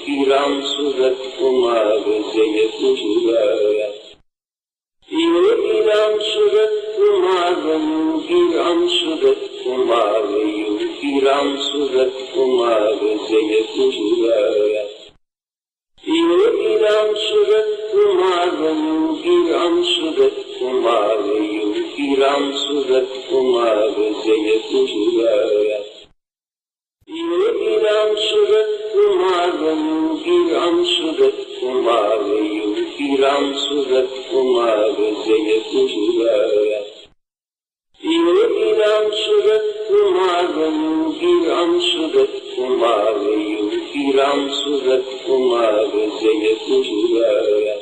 Yogi Ram Surat Kumar Jai गुरुराया। Yogi Ram Surat Kumar Yogi Ram Surat Kumar Yogi Ram Surat Kumar Jai गुरुराया। Yogi Ram Surat Kumar Yogi Ram Surat Kumar Yogi Ram Surat Kumar Jai गुरुराया। Yogi Ram Surat Kumar Yogi Ram Surat Kumar Yogi Ram Surat Kumar Jai गुरुराया। Yogi Ram Surat Kumar Yogi Ram Surat Kumar Yogi Ram Surat Kumar Jai गुरुराया।